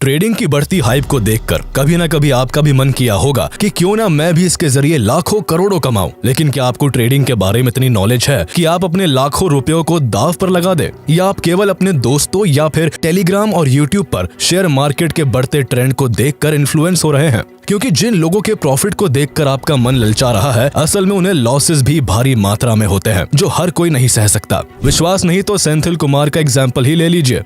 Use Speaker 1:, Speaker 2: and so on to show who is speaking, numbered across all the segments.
Speaker 1: Trading की बढ़ती hype को देखकर कभी ना कभी आपका भी मन किया होगा कि क्यों ना मैं भी इसके जरिए लाखों करोड़ों कमाऊं। लेकिन क्या आपको ट्रेडिंग के बारे में इतनी नॉलेज है कि आप अपने लाखों रुपयों को दांव पर लगा दे, या आप केवल अपने दोस्तों या फिर टेलीग्राम और यूट्यूब पर शेयर मार्केट के बढ़ते ट्रेंड को देखकर इन्फ्लुएंस हो रहे हैं? क्योंकि जिन लोगों के प्रॉफिट को देखकर आपका मन ललचा रहा है, असल में उन्हें लॉसेस भी भारी मात्रा में होते हैं जो हर कोई नहीं सह सकता। विश्वास नहीं तो सेंथिल कुमार का एग्जाम्पल ही ले लीजिए।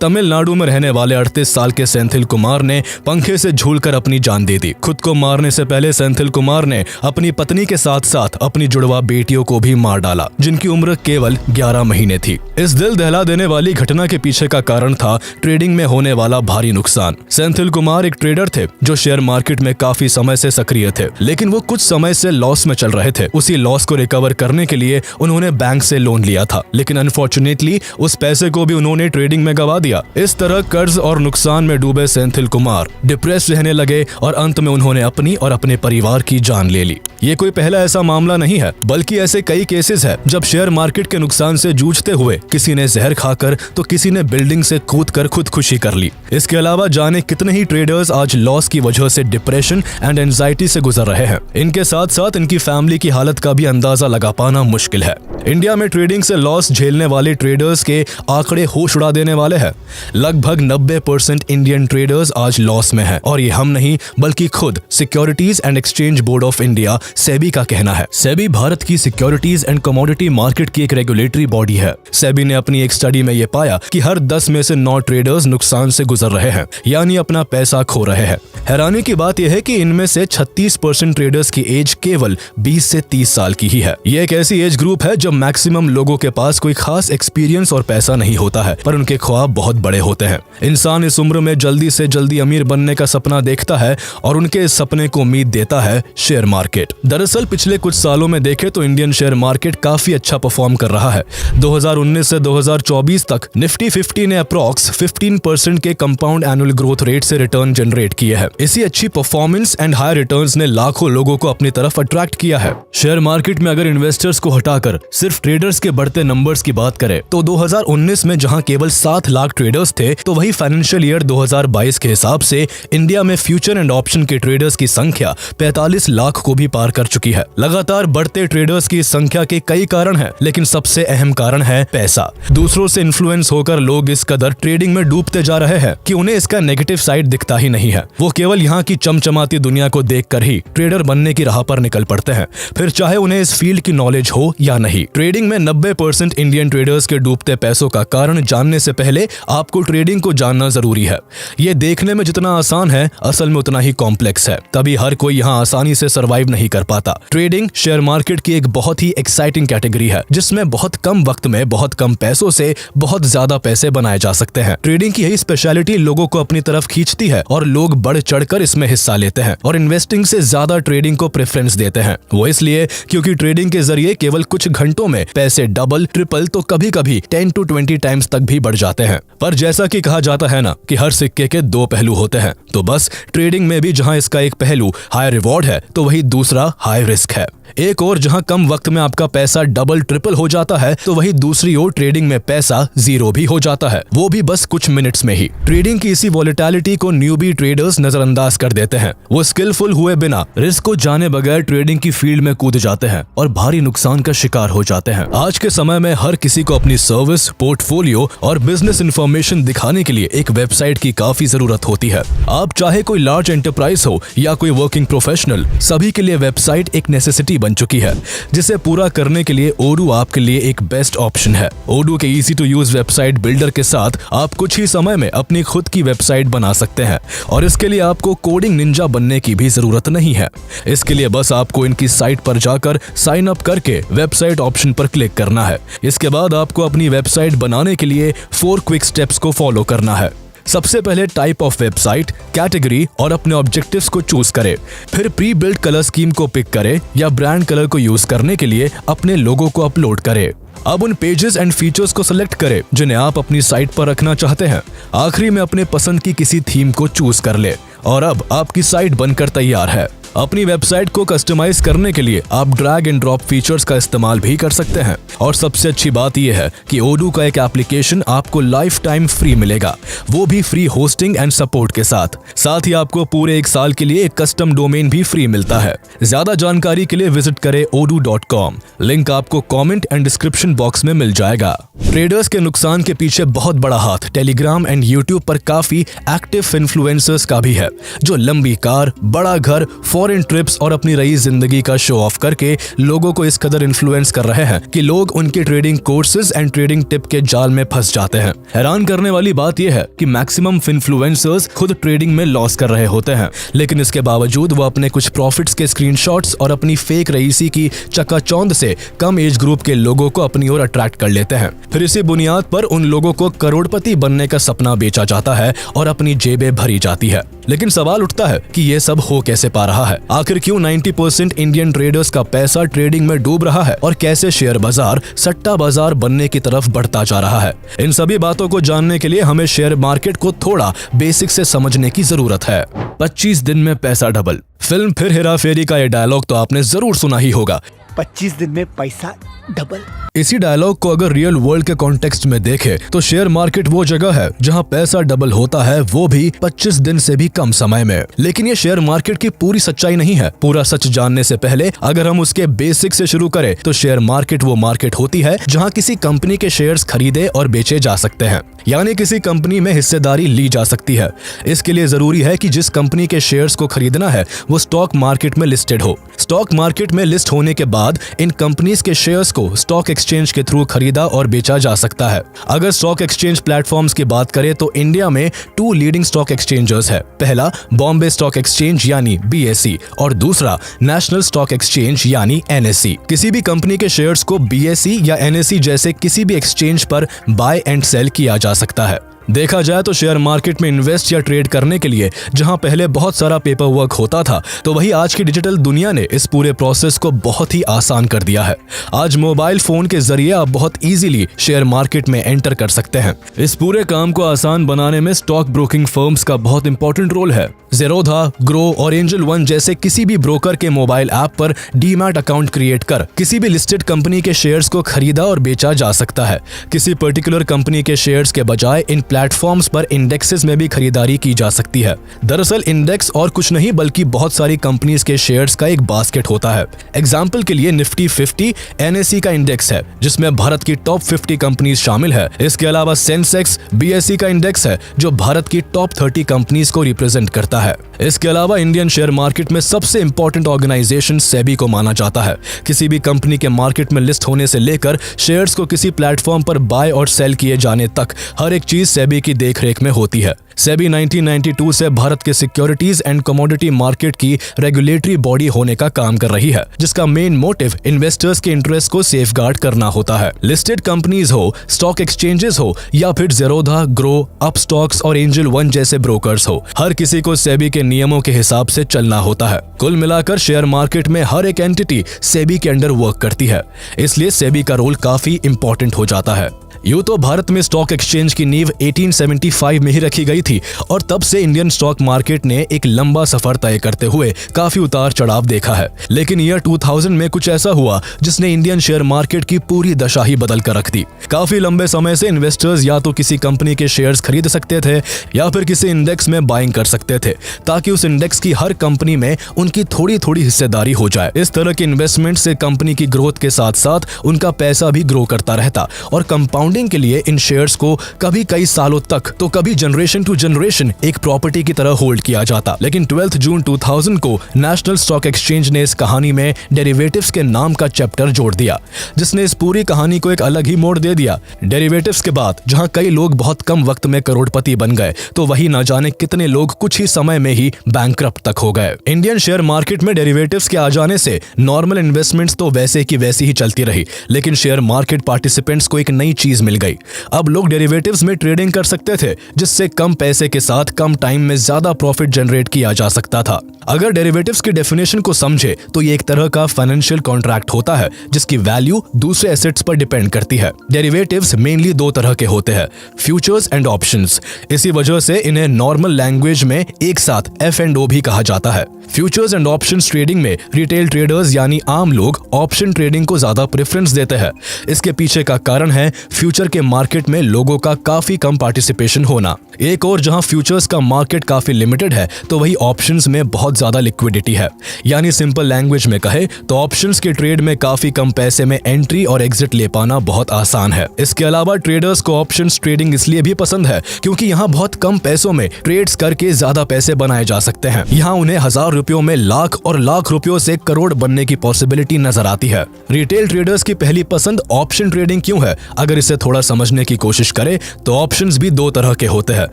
Speaker 1: तमिलनाडु में रहने वाले 38 साल के सेंथिल कुमार ने पंखे से झूलकर अपनी जान दे दी। खुद को मारने से पहले सेंथिल कुमार ने अपनी पत्नी के साथ साथ अपनी जुड़वा बेटियों को भी मार डाला, जिनकी उम्र केवल 11 महीने थी। इस दिल दहला देने वाली घटना के पीछे का कारण था ट्रेडिंग में होने वाला भारी नुकसान। सेंथिल कुमार एक ट्रेडर थे जो शेयर मार्केट में काफी समय से सक्रिय थे, लेकिन वो कुछ समय से लॉस में चल रहे थे। उसी लॉस को रिकवर करने के लिए उन्होंने बैंक से लोन लिया था, लेकिन अनफॉर्चुनेटली उस पैसे को भी उन्होंने ट्रेडिंग में गवा दिया। इस तरह कर्ज और नुकसान में डूबे सेंथिल कुमार डिप्रेस रहने लगे और अंत में उन्होंने अपनी और अपने परिवार की जान ले ली। ये कोई पहला ऐसा मामला नहीं है, बल्कि ऐसे कई केसेस है जब शेयर मार्केट के नुकसान से जूझते हुए किसी ने जहर खाकर तो किसी ने बिल्डिंग से कूदकर खुदकुशी कर ली। इसके अलावा जाने कितने ही ट्रेडर्स आज लॉस की वजह से डिप्रेशन एंड एंजाइटी से गुजर रहे हैं। इनके साथ साथ इनकी फैमिली की हालत का भी अंदाजा लगा पाना मुश्किल है। इंडिया में ट्रेडिंग से लॉस झेलने वाले ट्रेडर्स के आंकड़े होश उड़ा देने वाले हैं। लगभग 90% इंडियन ट्रेडर्स आज लॉस में हैं, और ये हम नहीं बल्कि खुद securities and exchange board of India SEBI का कहना है। सेबी भारत की सिक्योरिटीज एंड कमोडिटी मार्केट की एक रेगुलेटरी बॉडी है। सेबी ने अपनी एक स्टडी में ये पाया कि हर 10 में से 9 ट्रेडर्स नुकसान से गुजर रहे हैं, यानी अपना पैसा खो रहे हैं। हैरानी की बात यह है कि इनमें से 36% ट्रेडर्स की एज केवल 20 से 30 साल की ही है। ये एक ऐसी एज ग्रुप है जब मैक्सिमम लोगों के पास कोई खास एक्सपीरियंस और पैसा नहीं होता है, पर उनके ख्वाब बहुत बड़े होते हैं। इंसान इस उम्र में जल्दी से जल्दी अमीर बनने का सपना देखता है, और उनके इस सपने को उम्मीद देता है शेयर मार्केट। दरअसल पिछले कुछ सालों में देखें तो इंडियन शेयर मार्केट काफी अच्छा परफॉर्म कर रहा है। 2019 से 2024 तक निफ्टी 50 ने अप्रॉक्स 15% के कंपाउंड एनुअल ग्रोथ रेट से रिटर्न जनरेट किए हैं। इसी अच्छी परफॉर्मेंस एंड हाई रिटर्न्स ने लाखों लोगों को अपनी तरफ अट्रैक्ट किया है। शेयर मार्केट में अगर इन्वेस्टर्स को हटाकर सिर्फ ट्रेडर्स के बढ़ते नंबर्स की बात करें तो 2019 में जहां केवल 7 लाख ट्रेडर्स थे, तो वही फाइनेंशियल ईयर 2022 के हिसाब से इंडिया में फ्यूचर एंड ऑप्शन के ट्रेडर्स की संख्या 45 लाख को भी पार कर चुकी है। लगातार बढ़ते ट्रेडर्स की संख्या के कई कारण हैं, लेकिन सबसे अहम कारण है पैसा। दूसरों से इन्फ्लुएंस होकर लोग इस कदर ट्रेडिंग में डूबते जा रहे हैं कि उन्हें इसका नेगेटिव साइड दिखता ही नहीं है। वो केवल यहाँ की चमचमाती दुनिया को देखकर ही ट्रेडर बनने की राह पर निकल पड़ते हैं, फिर चाहे उन्हें इस फील्ड की नॉलेज हो या नहीं। ट्रेडिंग में 90% इंडियन ट्रेडर्स के डूबते पैसों का कारण जानने से पहले आपको ट्रेडिंग को जानना जरूरी है। ये देखने में जितना आसान है, असल में उतना ही कॉम्प्लेक्स है, तभी हर कोई यहाँ आसानी से सर्वाइव नहीं कर पाता। ट्रेडिंग शेयर मार्केट की एक बहुत ही एक्साइटिंग कैटेगरी है, जिसमें बहुत कम वक्त में बहुत कम पैसों से बहुत ज्यादा पैसे बनाए जा सकते हैं। ट्रेडिंग की यही स्पेशलिटी लोगों को अपनी तरफ खींचती है, और लोग बढ़ चढ़कर इसमें हिस्सा लेते हैं और इन्वेस्टिंग से ज्यादा ट्रेडिंग को प्रेफरेंस देते हैं। वो इसलिए क्योंकि ट्रेडिंग के जरिए केवल कुछ घंटों में पैसे डबल, ट्रिपल तो कभी कभी 10 to 20 टाइम्स तक भी बढ़ जाते हैं। पर जैसा कि कहा जाता है ना कि हर सिक्के के 2 पहलू होते हैं, तो बस ट्रेडिंग में भी जहां इसका एक पहलू हाई रिवॉर्ड है, तो वही दूसरा हाई रिस्क है। एक और जहां कम वक्त में आपका पैसा डबल ट्रिपल हो जाता है, तो वही दूसरी ओर ट्रेडिंग में पैसा जीरो भी हो जाता है, वो भी बस कुछ मिनट्स में ही। ट्रेडिंग की इसी वॉलेटिलिटी को न्यूबी ट्रेडर्स नजरअंदाज कर देते हैं। वो स्किलफुल हुए बिना, रिस्क को जाने बगैर ट्रेडिंग की फील्ड में कूद जाते हैं और भारी नुकसान का शिकार हो जाते हैं। आज के समय में हर किसी को अपनी सर्विस, पोर्टफोलियो और बिजनेस इंफॉर्मेशन दिखाने के लिए एक वेबसाइट की काफी जरूरत होती है। आप चाहे कोई लार्ज एंटरप्राइज हो या कोई वर्किंग प्रोफेशनल, सभी के लिए वेबसाइट एक नेसेसिटी बन चुकी है, जिसे पूरा करने के लिए ओडू आपके लिए एक बेस्ट ऑप्शन है। ओडू के easy to use website builder के साथ आप कुछ ही समय में अपनी खुद की वेबसाइट बना सकते हैं, और इसके लिए आपको कोडिंग निंजा बनने की भी जरूरत नहीं है। इसके लिए बस आपको इनकी साइट पर जाकर साइन अप करके वेबसाइट ऑप्शन पर क्लिक करना है। इसके बाद आपको अपनी वेबसाइट बनाने के लिए 4 क्विक स्टेप्स को फॉलो करना है। सबसे पहले टाइप ऑफ वेबसाइट, कैटेगरी और अपने ऑब्जेक्टिव्स को चूज करें। फिर प्री बिल्ट कलर स्कीम को पिक करें या ब्रांड कलर को यूज करने के लिए अपने लोगो को अपलोड करें। अब उन पेजेस एंड फीचर्स को सिलेक्ट करें जिन्हें आप अपनी साइट पर रखना चाहते हैं। आखिरी में अपने पसंद की किसी थीम को चूज कर ले, और अब आपकी साइट बनकर तैयार है। अपनी वेबसाइट को कस्टमाइज करने के लिए आप ड्रैग एंड ड्रॉप फीचर्स का इस्तेमाल भी कर सकते हैं। और सबसे अच्छी बात यह है कि ओडू का एक एप्लीकेशन आपको लाइफ टाइम फ्री मिलेगा, वो भी फ्री होस्टिंग एंड सपोर्ट के साथ ही आपको पूरे 1 साल के लिए एक कस्टम डोमेन भी फ्री मिलता है। ज्यादा जानकारी के लिए विजिट करें odoo.com। लिंक आपको कमेंट एंड डिस्क्रिप्शन बॉक्स में मिल जाएगा। ट्रेडर्स के नुकसान के पीछे बहुत बड़ा हाथ टेलीग्राम एंड यूट्यूब पर काफी एक्टिव इन्फ्लुएंसर्स का भी है, जो लंबी कार, बड़ा घर, फॉरेन ट्रिप्स और अपनी रईस जिंदगी का शो ऑफ करके लोगों को इस कदर इन्फ्लुएंस कर रहे हैं कि लोग उनके trading courses and trading tip के जाल में फंस जाते हैं। हैरान करने वाली बात यह है कि मैक्सिमम इन्फ्लुएंसर्स खुद ट्रेडिंग में लॉस कर रहे होते हैं, लेकिन इसके बावजूद वो अपने कुछ प्रॉफिट्स के स्क्रीनशॉट्स और अपनी फेक रईसी की चकाचौंध से कम एज ग्रुप के लोगों को अपनी ओर अट्रैक्ट कर लेते हैं। फिर इसी बुनियाद पर उन लोगों को करोड़पति बनने का सपना बेचा जाता है और अपनी जेबें भरी जाती है। लेकिन सवाल उठता है कि ये सब हो कैसे पा रहा है? आखिर क्यों 90% इंडियन ट्रेडर्स का पैसा ट्रेडिंग में डूब रहा है और कैसे शेयर बाजार सट्टा बाजार बनने की तरफ बढ़ता जा रहा है? इन सभी बातों को जानने के लिए हमें शेयर मार्केट को थोड़ा बेसिक से समझने की जरूरत है। 25 दिन में पैसा डबल। फिल्म फिर हेरा फेरी का ये डायलॉग तो आपने जरूर सुना ही होगा,
Speaker 2: 25 दिन में पैसा डबल।
Speaker 1: इसी डायलॉग को अगर रियल वर्ल्ड के कॉन्टेक्स्ट में देखें तो शेयर मार्केट वो जगह है जहां पैसा डबल होता है, वो भी 25 दिन से भी कम समय में। लेकिन ये शेयर मार्केट की पूरी सच्चाई नहीं है। पूरा सच जानने से पहले अगर हम उसके बेसिक से शुरू करें तो शेयर मार्केट वो मार्केट होती है जहां किसी कंपनी के शेयर्स खरीदे और बेचे जा सकते हैं, यानी किसी कंपनी में हिस्सेदारी ली जा सकती है। इसके लिए जरूरी है कि जिस कंपनी के शेयर्स को खरीदना है वो स्टॉक मार्केट में लिस्टेड हो। स्टॉक मार्केट में लिस्ट होने के बाद इन कंपनीज के शेयर्स को स्टॉक एक्सचेंज के थ्रू खरीदा और बेचा जा सकता है। अगर स्टॉक एक्सचेंज प्लेटफॉर्म्स की बात करें तो इंडिया में 2 लीडिंग स्टॉक एक्सचेंजर्स है। पहला बॉम्बे स्टॉक एक्सचेंज यानी BSE और दूसरा नेशनल स्टॉक एक्सचेंज यानी NSE। किसी भी कंपनी के शेयर्स को BSE या NSE जैसे किसी भी एक्सचेंज पर बाय एंड सेल किया जा सकता है। देखा जाए तो शेयर मार्केट में इन्वेस्ट या ट्रेड करने के लिए जहां पहले बहुत सारा पेपर वर्क होता था, तो वही आज की डिजिटल दुनिया ने इस पूरे प्रोसेस को बहुत ही आसान कर दिया है। आज मोबाइल फोन के जरिए आप बहुत इजीली शेयर मार्केट में एंटर कर सकते हैं। इस पूरे काम को आसान बनाने में स्टॉक ब्रोकिंग फर्म्स का बहुत इंपॉर्टेंट रोल है। ज़ेरोधा, ग्रो और एंजल वन जैसे किसी भी ब्रोकर के मोबाइल ऐप पर डीमैट अकाउंट क्रिएट कर किसी भी लिस्टेड कंपनी के शेयर्स को खरीदा और बेचा जा सकता है। किसी पर्टिकुलर कंपनी के शेयर्स के बजाय इन प्लेटफॉर्म्स पर इंडेक्सेस में भी खरीदारी की जा सकती है। दरअसल इंडेक्स और कुछ नहीं बल्कि बहुत सारी कंपनीज के शेयर्स का एक बास्केट होता है। एग्जाम्पल के लिए निफ्टी 50 NSE का इंडेक्स है जिसमें भारत की टॉप 50 कंपनीज शामिल है। इसके अलावा सेंसेक्स BSE का इंडेक्स है जो भारत की टॉप 30 कंपनीज को रिप्रेजेंट करता है। इसके अलावा इंडियन शेयर मार्केट में सबसे इंपॉर्टेंट ऑर्गेनाइजेशन सेबी को माना जाता है। किसी भी कंपनी के मार्केट में लिस्ट होने से लेकर शेयर्स को किसी प्लेटफॉर्म पर बाय और सेल किए जाने तक हर एक चीज सेबी की देखरेख में होती है। सेबी 1992 से भारत के सिक्योरिटीज एंड कमोडिटी मार्केट की रेगुलेटरी बॉडी होने का काम कर रही है, जिसका मेन मोटिव इन्वेस्टर्स के इंटरेस्ट को सेफगार्ड करना होता है। लिस्टेड कंपनीज हो, स्टॉक एक्सचेंजेस हो या फिर ज़ेरोधा, ग्रो, अपस्टॉक्स और एंजल वन जैसे ब्रोकर्स हो, हर किसी को सेबी के नियमों के हिसाब से चलना होता है। कुल मिलाकर शेयर मार्केट में हर एक एंटिटी सेबी के अंडर वर्क करती है, इसलिए सेबी का रोल काफी इंपॉर्टेंट हो जाता है। यूं तो भारत में स्टॉक एक्सचेंज की नींव 1875 में ही रखी गई थी और तब से इंडियन स्टॉक मार्केट ने एक लंबा सफर तय करते हुए काफी उतार चढ़ाव देखा है। लेकिन ईयर 2000 में कुछ ऐसा हुआ जिसने इंडियन शेयर मार्केट की पूरी दशा ही बदल कर रख दी। काफी लंबे समय से इन्वेस्टर्स या तो किसी कंपनी के शेयर्स खरीद सकते थे या फिर किसी इंडेक्स में बाइंग कर सकते थे ताकि उस इंडेक्स की हर कंपनी में उनकी थोड़ी थोड़ी हिस्सेदारी हो जाए। इस तरह के इन्वेस्टमेंट से कंपनी की ग्रोथ के साथ साथ उनका पैसा भी ग्रो करता रहता और कंपाउंड के लिए इन शेयर्स को कभी कई सालों तक तो कभी जनरेशन टू जनरेशन एक प्रॉपर्टी की तरह होल्ड किया जाता। लेकिन 12 जून 2000 को नेशनल स्टॉक एक्सचेंज ने इस कहानी में डेरिवेटिव्स के नाम का चैप्टर जोड़ दिया, जिसने इस पूरी कहानी को एक अलग ही मोड़ दे दिया। डेरिवेटिव्स के बाद जहां कई लोग बहुत कम वक्त में करोड़पति बन गए, तो वही न जाने कितने लोग कुछ ही समय में ही बैंकरप्ट तक हो गए। इंडियन शेयर मार्केट में डेरिवेटिव्स के आ जाने से नॉर्मल इन्वेस्टमेंट्स तो वैसे की वैसी ही चलती रही, लेकिन शेयर मार्केट पार्टिसिपेंट्स को एक नई चीज मिल गई। अब लोग डेरिवेटिव्स में ट्रेडिंग कर सकते थे, जिससे कम पैसे के साथ कम टाइम में ज्यादा प्रॉफिट जनरेट किया जा सकता था। अगर डेरिवेटिव्स की डेफिनेशन को समझे तो ये एक तरह का फाइनेंशियल कॉन्ट्रैक्ट होता है जिसकी वैल्यू दूसरे एसेट्स पर डिपेंड करती है। डेरिवेटिव्स मेनली दो तरह के होते हैं, फ्यूचर्स एंड ऑप्शंस। इसी वजह से इन्हें नॉर्मल लैंग्वेज में एक साथ F&O भी कहा जाता है। फ्यूचर्स एंड ऑप्शंस ट्रेडिंग में रिटेल ट्रेडर्स यानी आम लोग ऑप्शन ट्रेडिंग को ज्यादा प्रेफरेंस देते हैं। इसके पीछे का कारण है फ्यूचर के मार्केट में लोगों का काफी कम पार्टिसिपेशन होना। एक और जहां फ्यूचर्स का मार्केट काफी लिमिटेड है तो वही ऑप्शंस में बहुत ज्यादा लिक्विडिटी है। यानी सिंपल लैंग्वेज में कहे तो ऑप्शंस के ट्रेड में काफी कम पैसे में एंट्री और एग्जिट ले पाना बहुत आसान है। इसके अलावा ट्रेडर्स को ऑप्शंस ट्रेडिंग इसलिए भी पसंद है क्योंकि यहाँ बहुत कम पैसों में ट्रेड्स करके ज्यादा पैसे बनाए जा सकते हैं। यहाँ उन्हें 1000 रुपयों में लाख और लाख रुपयों से करोड़ बनने की पॉसिबिलिटी नजर आती है। रिटेल ट्रेडर्स की पहली पसंद ऑप्शन ट्रेडिंग क्यों है? अगर इसे थोड़ा समझने की कोशिश करें तो ऑप्शंस भी दो तरह के होते हैं,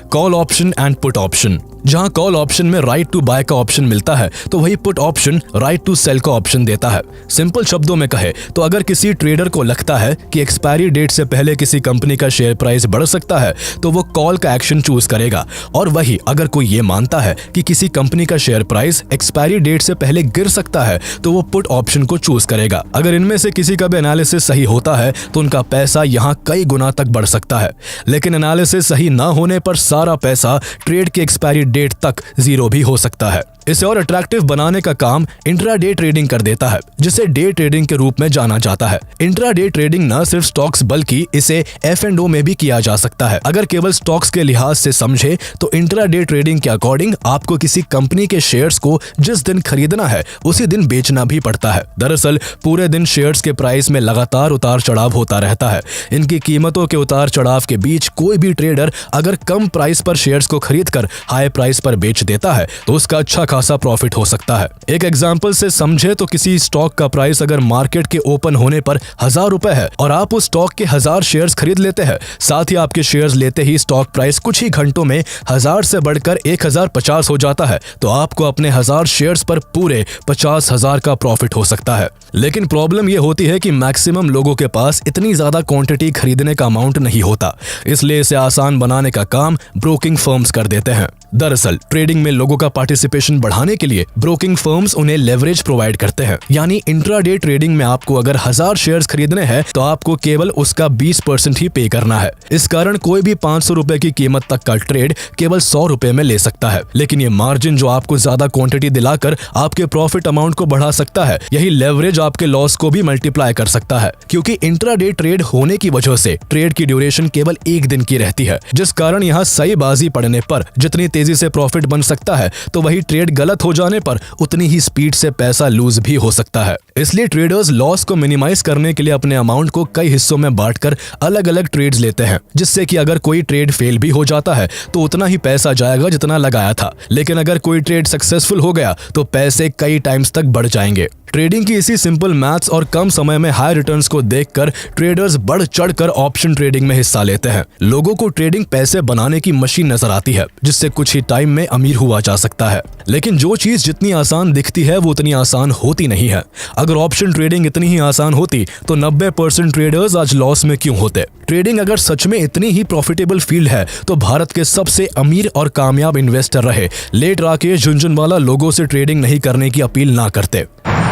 Speaker 1: call option and put option. जहां कॉल ऑप्शन में राइट टू बाय का ऑप्शन मिलता है तो वही put option right to sell का ऑप्शन देता है। सिंपल शब्दों में कहे तो अगर किसी ट्रेडर को लगता है कि एक्सपायरी डेट से पहले किसी कंपनी का शेयर प्राइस बढ़ सकता है तो वो कॉल का एक्शन चूज करेगा, और वही अगर कोई ये मानता है कि किसी कंपनी का शेयर प्राइस एक्सपायरी डेट से पहले गिर सकता है तो वो पुट ऑप्शन को चूज करेगा। अगर इनमें से किसी का भी एनालिसिस सही होता है तो उनका पैसा यहाँ कई गुना तक बढ़ सकता है, लेकिन एनालिसिस सही ना होने पर सारा पैसा ट्रेड के एक्सपायरी डेट तक जीरो भी हो सकता है। इसे और अट्रैक्टिव बनाने का काम इंट्राडे ट्रेडिंग कर देता है, जिसे डे ट्रेडिंग के रूप में जाना जाता है। इंट्राडे ट्रेडिंग न सिर्फ स्टॉक्स बल्कि इसे F&O में भी किया जा सकता है। अगर केवल स्टॉक्स के लिहाज से समझे तो इंट्राडे ट्रेडिंग के अकॉर्डिंग आपको किसी कंपनी के शेयर्स को जिस दिन खरीदना है उसी दिन बेचना भी पड़ता है। दरअसल पूरे दिन शेयर्स के प्राइस में लगातार उतार चढ़ाव होता रहता है। इनकी कीमतों के उतार चढ़ाव के बीच कोई भी ट्रेडर अगर कम प्राइस पर शेयर्स को खरीदकर हाई प्राइस पर बेच देता है तो उसका अच्छा खासा प्रॉफिट हो सकता है। एक एग्जांपल से समझे तो किसी स्टॉक का प्राइस अगर मार्केट के ओपन होने पर 1000 रुपए है और आप उस स्टॉक के 1000 शेयर्स खरीद लेते हैं, साथ ही आपके शेयर्स लेते ही स्टॉक प्राइस कुछ ही घंटों में 1000 से बढ़कर 1050 हो जाता है, तो आपको अपने 1000 शेयर्स पर पूरे 50,000 का प्रॉफिट हो सकता है। लेकिन प्रॉब्लम यह होती है कि मैक्सिमम लोगों के पास इतनी ज्यादा क्वांटिटी खरीदने का अमाउंट नहीं होता, इसलिए इसे आसान बनाने का काम ब्रोकिंग फर्म्स कर देते हैं। दरअसल ट्रेडिंग में लोगों का पार्टिसिपेशन बढ़ाने के लिए ब्रोकिंग फर्म्स उन्हें लेवरेज प्रोवाइड करते हैं। यानी इंट्राडे ट्रेडिंग में आपको अगर 1000 शेयर्स खरीदने हैं तो आपको केवल उसका 20% ही पे करना है। इस कारण कोई भी 500 रुपए की कीमत तक का ट्रेड केवल 100 रुपए में ले सकता है। लेकिन ये मार्जिन जो आपको ज्यादा क्वांटिटी दिलाकर आपके प्रॉफिट अमाउंट को बढ़ा सकता है, यही लेवरेज आपके लॉस को भी मल्टीप्लाई कर सकता है। क्योंकि इंट्राडे ट्रेड होने की वजह से ट्रेड की ड्यूरेशन केवल 1 दिन की रहती है, जिस कारण यहाँ सही बाजी पड़ने पर जितनी तेजी से प्रॉफिट बन सकता है तो वही ट्रेड गलत हो जाने पर उतनी ही स्पीड से पैसा लूज भी हो सकता है। इसलिए ट्रेडर्स लॉस को मिनिमाइज करने के लिए अपने अमाउंट को कई हिस्सों में बांटकर अलग अलग ट्रेड्स लेते हैं, जिससे कि अगर कोई ट्रेड फेल भी हो जाता है तो उतना ही पैसा जाएगा जितना लगाया था, लेकिन अगर कोई ट्रेड सक्सेसफुल हो गया तो पैसे कई टाइम्स तक बढ़ जाएंगे। ट्रेडिंग की इसी सिंपल मैथ्स और कम समय में हाई रिटर्न्स को देखकर ट्रेडर्स बढ़ चढ़कर ऑप्शन ट्रेडिंग में हिस्सा लेते हैं। लोगों को ट्रेडिंग पैसे बनाने की मशीन नजर आती है, जिससे कुछ ही टाइम में अमीर हुआ जा सकता है। लेकिन जो चीज जितनी आसान दिखती है वो उतनी आसान होती नहीं है। अगर ऑप्शन ट्रेडिंग इतनी ही आसान होती तो 90% ट्रेडर्स आज लॉस में क्यों होते? ट्रेडिंग अगर सच में इतनी ही प्रॉफिटेबल फील्ड है तो भारत के सबसे अमीर और कामयाब इन्वेस्टर रहे लेट राकेश झुनझुनवाला लोगों से ट्रेडिंग नहीं करने की अपील ना करते।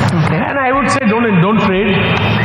Speaker 3: And I would say don't trade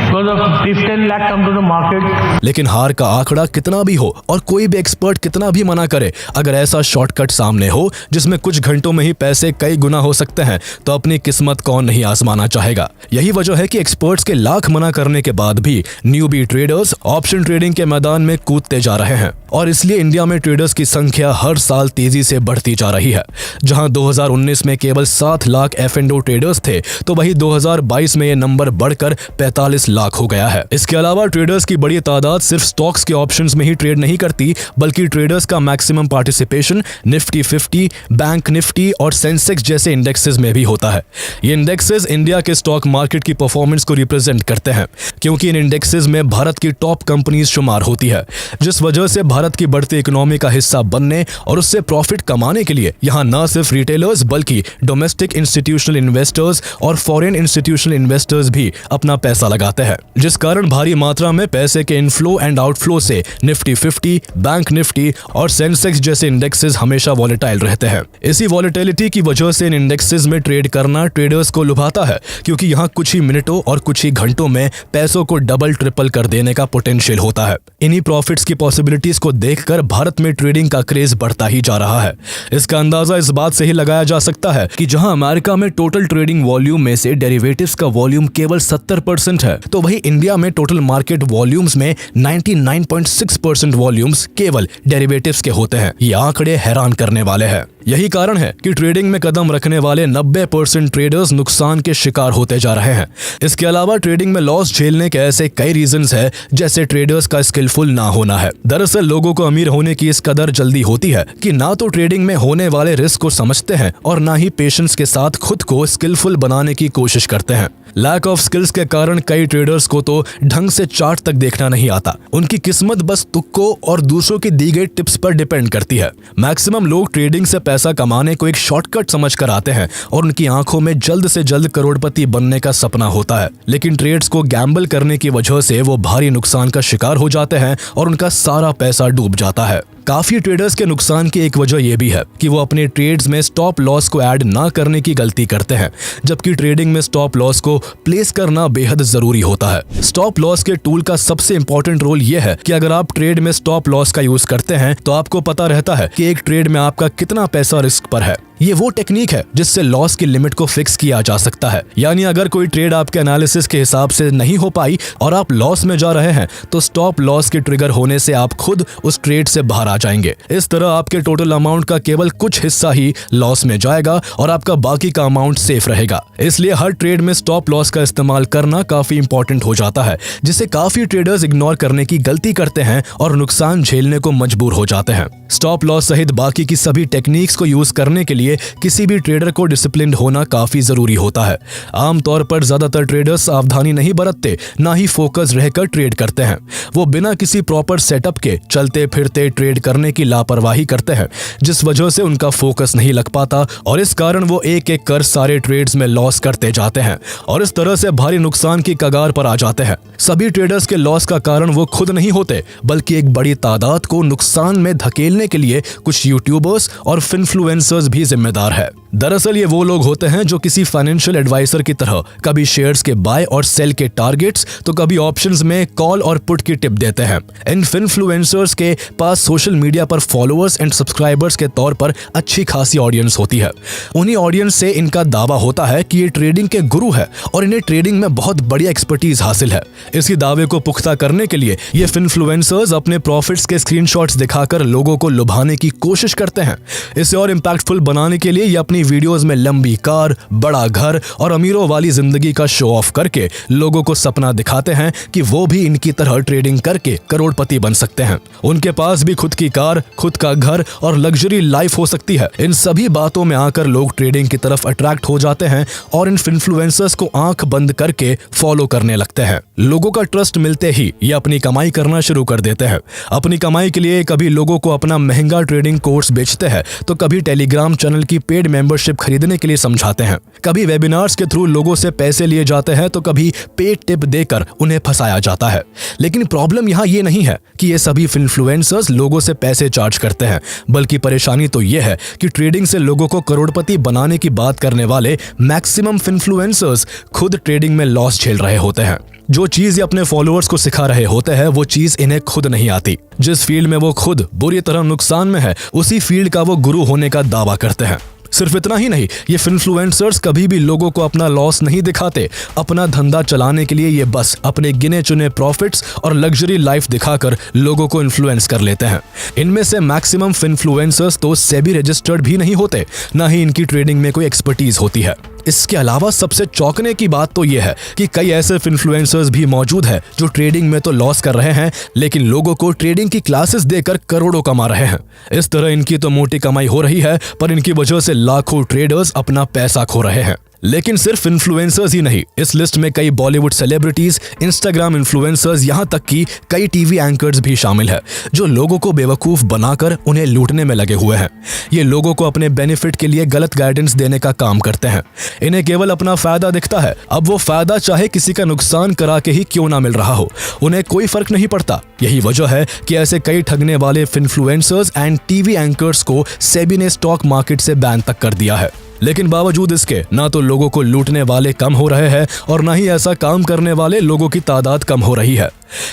Speaker 3: because of if 10 lakh come to the market.
Speaker 1: लेकिन हार का आंकड़ा कितना भी हो और कोई भी एक्सपर्ट कितना भी मना करे, अगर ऐसा शॉर्टकट सामने हो जिसमें कुछ घंटों में ही पैसे कई गुना हो सकते हैं तो अपनी किस्मत कौन नहीं आजमाना चाहेगा। यही वजह है कि एक्सपर्ट्स के लाख मना करने के बाद भी न्यूबी ट्रेडर्स ऑप्शन ट्रेडिंग के मैदान में कूदते जा रहे हैं, और इसलिए इंडिया में ट्रेडर्स की संख्या हर साल तेजी से बढ़ती जा रही है। जहां 2019 में केवल 7 लाख F&O ट्रेडर्स थे तो वही 2022 में ये नंबर बढ़कर 45 लाख हो गया है। इसके अलावा ट्रेडर्स की बड़ी तादाद सिर्फ स्टॉक्स के ऑप्शंस में ही ट्रेड नहीं करती, बल्कि ट्रेडर्स का maximum participation Nifty 50, bank Nifty और सेंसेक्स जैसे इंडेक्सेस में भी होता है। ये इंडेक्सेस इंडिया के स्टॉक मार्केट की परफॉर्मेंस को रिप्रेजेंट करते हैं, क्योंकि इन इंडेक्सेस में भारत की टॉप कंपनीज शुमार होती है, जिस वजह से भारत की बढ़ती इकोनॉमी का हिस्सा बनने और उससे प्रॉफिट कमाने के लिए यहाँ न सिर्फ रिटेलर्स बल्कि डोमेस्टिक इंस्टीट्यूशनल इन्वेस्टर्स और फॉरेन इंस्टीट्यूशनल इन्वेस्टर्स भी अपना पैसा लगाते हैं। जिस कारण भारी मात्रा में पैसे के इनफ्लो एंड आउटफ्लो से निफ्टी 50, बैंक निफ्टी और सेंसेक्स जैसे इंडेक्सेस हमेशा वॉलेटाइल रहते हैं। इसी वॉलेटिलिटी की वजह से इन इंडेक्सेस में ट्रेड करना ट्रेडर्स को लुभाता है, क्योंकि यहाँ कुछ ही मिनटों और कुछ ही घंटों में पैसों को डबल ट्रिपल कर देने का पोटेंशियल होता है। इन्हीं प्रॉफिट्स की पॉसिबिलिटीज को देखकर भारत में ट्रेडिंग का क्रेज बढ़ता ही जा रहा है। इसका अंदाजा इस बात से ही लगाया जा सकता है कि जहां अमेरिका में टोटल ट्रेडिंग वॉल्यूम में से डेरिवेटिव्स का वॉल्यूम केवल 70% है, तो वही इंडिया में टोटल मार्केट वॉल्यूम्स में 99.6% वॉल्यूम्स केवल डेरिवेटिव्स के होते हैं। ये आंकड़े हैरान करने वाले हैं। यही कारण है कि ट्रेडिंग में कदम रखने वाले 90% ट्रेडर्स नुकसान के शिकार होते जा रहे हैं। इसके अलावा ट्रेडिंग में लॉस झेलने के ऐसे कई रीजंस है, जैसे ट्रेडर्स का स्किलफुल ना होना है। दरअसल लोगों को अमीर होने की इस कदर जल्दी होती है कि ना तो ट्रेडिंग में होने वाले रिस्क को समझते हैं और ना ही पेशेंस के साथ खुद को स्किलफुल बनाने की कोशिश करते हैं। लैक ऑफ स्किल्स के कारण कई ट्रेडर्स को तो ढंग से चार्ट तक देखना नहीं आता। उनकी किस्मत बस तुक्कों और दूसरों की दी गई टिप्स पर डिपेंड करती है। मैक्सिमम लोग ट्रेडिंग से पैसा कमाने को एक शॉर्टकट समझकर आते हैं और उनकी आंखों में जल्द से जल्द करोड़पति बनने का सपना होता है, लेकिन ट्रेड्स को गैम्बल करने की वजह से वो भारी नुकसान का शिकार हो जाते हैं और उनका सारा पैसा डूब जाता है। काफी ट्रेडर्स के नुकसान की एक वजह यह भी है कि वो अपने ट्रेड्स में स्टॉप लॉस को ऐड ना करने की गलती करते हैं, जबकि ट्रेडिंग में स्टॉप लॉस को प्लेस करना बेहद जरूरी होता है। स्टॉप लॉस के टूल का सबसे इंपॉर्टेंट रोल यह है कि अगर आप ट्रेड में स्टॉप लॉस का यूज करते हैं तो आपको पता रहता है कि एक ट्रेड में आपका कितना पैसा रिस्क पर है। ये वो टेक्निक है जिससे लॉस की लिमिट को फिक्स किया जा सकता है। यानी अगर कोई ट्रेड आपके एनालिसिस के हिसाब से नहीं हो पाई और आप लॉस में जा रहे हैं, तो स्टॉप लॉस के ट्रिगर होने से आप खुद उस ट्रेड से बाहर आ जाएंगे। इस तरह आपके टोटल अमाउंट का केवल कुछ हिस्सा ही लॉस में जाएगा और आपका बाकी का अमाउंट सेफ रहेगा। इसलिए हर ट्रेड में स्टॉप लॉस का इस्तेमाल करना काफी इंपॉर्टेंट हो जाता है, जिसे काफी ट्रेडर्स इग्नोर करने की गलती करते हैं और नुकसान झेलने को मजबूर हो जाते हैं। स्टॉप लॉस सहित बाकी की सभी टेक्निक्स को यूज करने के लिए किसी भी ट्रेडर को डिसिप्लिन्ड होना काफी जरूरी होता है। आमतौर पर ज्यादातर ट्रेडर्स सावधानी नहीं बरतते, ना ही फोकस रहकर ट्रेड करते हैं। वो बिना किसी प्रॉपर सेटअप के चलते फिरते ट्रेड करने की लापरवाही करते हैं, जिस वजह से उनका फोकस नहीं लग पाता और इस कारण वो एक एक कर सारे ट्रेड्स में लॉस करते जाते हैं और इस तरह से भारी नुकसान की कगार पर आ जाते हैं। सभी ट्रेडर्स के लॉस का कारण वो खुद नहीं होते, बल्कि एक बड़ी तादाद को नुकसान में धकेलने के लिए कुछ यूट्यूबर्स और इन्फ्लुएंसर्स भी जिम्मेदार है। दरअसल ये वो लोग होते हैं जो किसी फाइनेंशियल एडवाइजर की तरह कभी शेयर्स के बाय और सेल के टारगेट्स तो कभी ऑप्शंस में कॉल और पुट की टिप देते हैं। इन इन्फ्लुएंसर्स के पास सोशल मीडिया पर फॉलोअर्स एंड सब्सक्राइबर्स के तौर पर अच्छी खासी ऑडियंस होती है। उन्हीं ऑडियंस से इनका दावा होता है कि ये ट्रेडिंग के गुरु है और इन्हें ट्रेडिंग में बहुत बड़ी एक्सपर्टीज हासिल है। इसी दावे को पुख्ता करने के लिए ये इन्फ्लुएंसर्स अपने प्रॉफिट्स के स्क्रीनशॉट्स दिखाकर लोगों को लुभाने की कोशिश करते हैं। इसे और इम्पैक्टफुल बनाने के लिए ये अपनी वीडियोस में लंबी कार, बड़ा घर और अमीरों वाली जिंदगी का शो ऑफ करके लोगों को सपना दिखाते हैं कि वो भी इनकी तरह ट्रेडिंग करके करोड़पति बन सकते हैं। उनके पास भी खुद की कार, खुद का घर और लग्जरी लाइफ हो सकती है। इन सभी बातों में आकर लोग ट्रेडिंग की तरफ अट्रैक्ट हो जाते हैं और इन इन्फ्लुएंसर्स को आंख बंद करके फॉलो करने लगते हैं। लोगों का ट्रस्ट मिलते ही ये अपनी कमाई करना शुरू कर देते हैं। अपनी कमाई के लिए कभी लोगों को अपना महंगा ट्रेडिंग कोर्स बेचते हैं, तो कभी टेलीग्राम चैनल की पेड मेंबरशिप खरीदने के लिए समझाते हैं। कभी वेबिनार्स के थ्रू लोगों से पैसे लिए जाते हैं, तो कभी पेड टिप देकर उन्हें फंसाया जाता है। लेकिन प्रॉब्लम यहाँ ये नहीं है कि ये सभी इन्फ्लुएंसर्स लोगों से पैसे चार्ज करते हैं, बल्कि परेशानी तो ये है कि ट्रेडिंग से लोगों को करोड़पति बनाने की बात करने वाले मैक्सिमम इन्फ्लुएंसर्स खुद ट्रेडिंग में लॉस झेल रहे होते हैं। जो चीज ये अपने फॉलोअर्स को सिखा रहे होते हैं, वो चीज इन्हें खुद नहीं आती। जिस फील्ड में वो खुद बुरी तरह नुकसान में है, उसी फील्ड का वो गुरु होने का दावा करते हैं। सिर्फ इतना ही नहीं, ये इन्फ्लुएंसर्स कभी भी लोगों को अपना लॉस नहीं दिखाते। अपना धंधा चलाने के लिए ये बस अपने गिने चुने प्रॉफिट्स और लग्जरी लाइफ दिखाकर लोगों को इन्फ्लुएंस कर लेते हैं। इनमें से मैक्सिमम इन्फ्लुएंसर्स तो सेबी रजिस्टर्ड भी नहीं होते, ना ही इनकी ट्रेडिंग में कोई एक्सपर्टीज होती है। इसके अलावा सबसे चौंकने की बात तो यह है कि कई ऐसे इन्फ्लुएंसर्स भी मौजूद हैं जो ट्रेडिंग में तो लॉस कर रहे हैं, लेकिन लोगों को ट्रेडिंग की क्लासेस देकर करोड़ों कमा रहे हैं। इस तरह इनकी तो मोटी कमाई हो रही है, पर इनकी वजह से लाखों ट्रेडर्स अपना पैसा खो रहे हैं। लेकिन सिर्फ इन्फ्लुएंसर्स ही नहीं, इस लिस्ट में कई बॉलीवुड सेलिब्रिटीज, इंस्टाग्राम इन्फ्लुएंसर्स, यहाँ तक कि कई टीवी एंकर्स भी शामिल है जो लोगों को बेवकूफ बनाकर उन्हें लूटने में लगे हुए हैं। ये लोगों को अपने बेनिफिट के लिए गलत गाइडेंस देने का काम करते हैं। इन्हें केवल अपना फायदा दिखता है। अब वो फायदा चाहे किसी का नुकसान करा के ही क्यों ना मिल रहा हो, उन्हें कोई फर्क नहीं पड़ता। यही वजह है कि ऐसे कई ठगने वाले इन्फ्लुएंसर्स एंड टीवी एंकर्स को सेबी ने स्टॉक मार्केट से बैन तक कर दिया है। लेकिन बावजूद इसके ना तो लोगों को लूटने वाले कम हो रहे हैं और ना ही ऐसा काम करने वाले लोगों की तादाद कम हो रही है।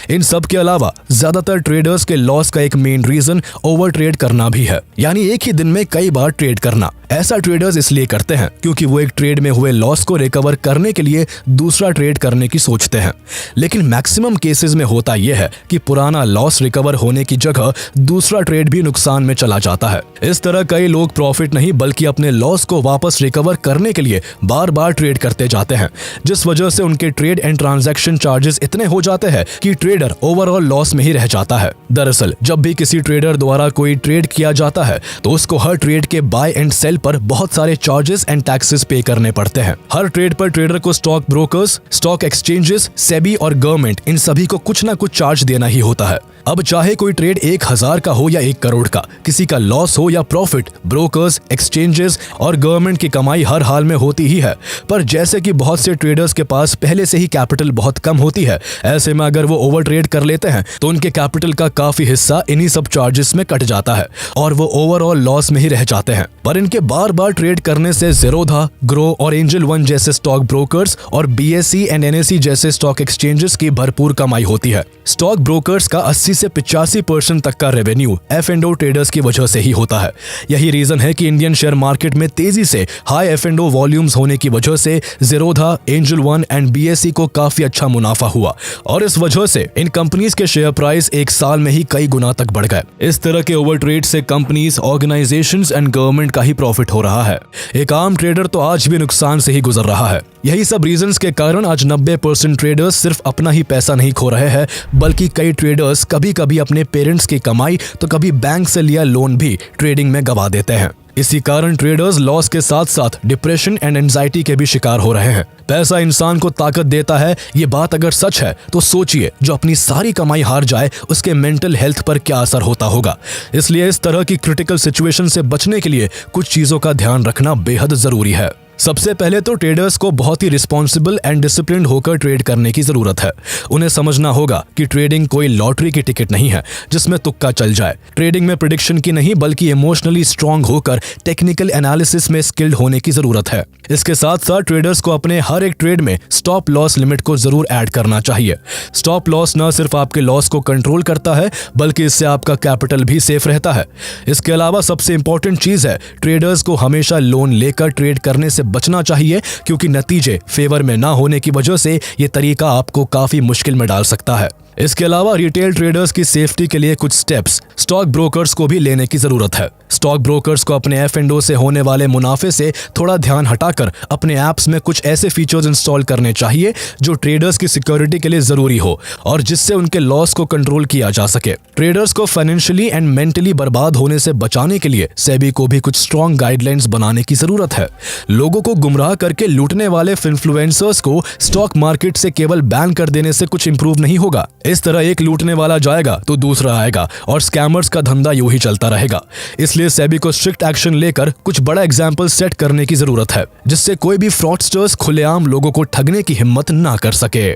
Speaker 1: इन सब के अलावा ज्यादातर ट्रेडर्स के लॉस का एक मेन रीजन ओवर ट्रेड करना भी है, यानी एक ही दिन में कई बार ट्रेड करना। ऐसा ट्रेडर्स इसलिए करते हैं क्योंकि वो एक ट्रेड में हुए लॉस को रिकवर करने के लिए दूसरा ट्रेड करने की सोचते हैं। लेकिन मैक्सिमम केसेस में होता यह है कि पुराना लॉस रिकवर होने की जगह दूसरा ट्रेड भी नुकसान में चला जाता है। इस तरह कई लोग प्रॉफिट नहीं बल्कि अपने लॉस को वापस रिकवर करने के लिए बार बार ट्रेड करते जाते हैं, जिस वजह से उनके ट्रेड एंड ट्रांजैक्शन चार्जेस इतने हो जाते हैं कि ट्रेडर ओवरऑल लॉस में ही रह जाता है। दरअसल जब भी किसी ट्रेडर द्वारा कोई ट्रेड किया जाता है तो उसको हर ट्रेड के बाय एंड सेल पर बहुत सारे चार्जेस एंड टैक्सेस पे करने पड़ते हैं। हर ट्रेड पर ट्रेडर को stock brokers, stock exchanges, SEBI और गवर्नमेंट, इन सभी को कुछ ना कुछ चार्ज देना ही होता है। अब चाहे कोई ट्रेड 1000 का हो या 1 करोड़ का, किसी का लॉस हो या प्रॉफिट, ब्रोकर्स, एक्सचेंजेस और गवर्नमेंट की कमाई हर हाल में होती ही है। पर जैसे कि बहुत से ट्रेडर्स के पास पहले से ही कैपिटल बहुत कम होती है, ऐसे में अगर वो ओवर ट्रेड कर लेते हैं तो उनके कैपिटल का काफी हिस्सा इन्हीं सब चार्जेस में कट जाता है और वो ओवरऑल लॉस में ही रह जाते हैं। पर इनके बार बार ट्रेड करने से ज़ीरोधा, ग्रो और एंजल वन जैसे स्टॉक ब्रोकर्स और BSE एंड NSE जैसे स्टॉक एक्सचेंजेस की भरपूर कमाई होती है। स्टॉक ब्रोकर्स का 80 से 85% तक का रेवेन्यू F&O ट्रेडर्स की वजह से ही होता है। यही रीजन है कि इंडियन शेयर मार्केट में तेजी से हाई F&O वॉल्यूम्स होने की वजह से Zerodha, angel one and BSE को काफी अच्छा मुनाफा हुआ और इस वजह से इन कंपनीज के शेयर प्राइस एक साल में ही कई गुना तक बढ़ गए। इस तरह के ओवर ट्रेड से कंपनीज, ऑर्गेनाइजेशंस एंड गवर्नमेंट का ही प्रॉफिट हो रहा है। एक आम ट्रेडर तो आज भी नुकसान से ही गुजर रहा है। यही सब रीजंस के कारण आज 90% ट्रेडर्स सिर्फ अपना ही पैसा नहीं खो रहे हैं, बल्कि कई ट्रेडर्स कभी कभी अपने पेरेंट्स की कमाई तो कभी बैंक से लिया लोन भी ट्रेडिंग में गवा देते हैं। इसी कारण ट्रेडर्स लॉस के साथ साथ डिप्रेशन एंड एंजाइटी के भी शिकार हो रहे हैं। पैसा इंसान को ताकत देता है, ये बात अगर सच है तो सोचिए जो अपनी सारी कमाई हार जाए उसके मेंटल हेल्थ पर क्या असर होता होगा। इसलिए इस तरह की क्रिटिकल सिचुएशन से बचने के लिए कुछ चीजों का ध्यान रखना बेहद जरूरी है। सबसे पहले तो ट्रेडर्स को बहुत ही रिस्पॉन्सिबल एंड डिसिप्लिन्ड होकर ट्रेड करने की जरूरत है। उन्हें समझना होगा कि ट्रेडिंग कोई लॉटरी की टिकट नहीं है जिसमें तुक्का चल जाए। ट्रेडिंग में प्रेडिक्शन की नहीं बल्कि इमोशनली स्ट्रांग होकर टेक्निकल एनालिसिस में स्किल्ड होने की जरूरत है। इसके साथ साथ ट्रेडर्स को अपने हर एक ट्रेड में स्टॉप लॉस लिमिट को जरूर ऐड करना चाहिए। स्टॉप लॉस न सिर्फ आपके लॉस को कंट्रोल करता है बल्कि इससे आपका कैपिटल भी सेफ रहता है। इसके अलावा सबसे इंपॉर्टेंट चीज है ट्रेडर्स को हमेशा लोन लेकर ट्रेड करने से बचना चाहिए, क्योंकि नतीजे फेवर में ना होने की वजह से ये तरीका आपको काफी मुश्किल में डाल सकता है। इसके अलावा रिटेल ट्रेडर्स की सेफ्टी के लिए कुछ स्टेप्स स्टॉक ब्रोकर्स को भी लेने की जरूरत है। स्टॉक ब्रोकर्स को अपने F&O से होने वाले मुनाफे से थोड़ा ध्यान हटाकर अपने ऐप्स में कुछ ऐसे फीचर्स इंस्टॉल करने चाहिए जो ट्रेडर्स की सिक्योरिटी के लिए जरूरी हो और जिससे उनके लॉस को कंट्रोल किया जा सके। ट्रेडर्स को फाइनेंशियली एंड मेंटली बर्बाद होने से बचाने के लिए सेबी को भी कुछ स्ट्रॉन्ग गाइडलाइंस बनाने की जरूरत है। लोगों को गुमराह करके लूटने वाले इन्फ्लुएंसर्स को स्टॉक मार्केट से केवल बैन कर देने से कुछ इंप्रूव नहीं होगा। इस तरह एक लूटने वाला जाएगा तो दूसरा आएगा और स्कैमर्स का धंधा यूं ही चलता रहेगा। इसलिए सेबी को स्ट्रिक्ट एक्शन लेकर कुछ बड़ा एग्जाम्पल सेट करने की जरूरत है जिससे कोई भी फ्रॉडस्टर्स खुलेआम लोगों को ठगने की हिम्मत ना कर सके।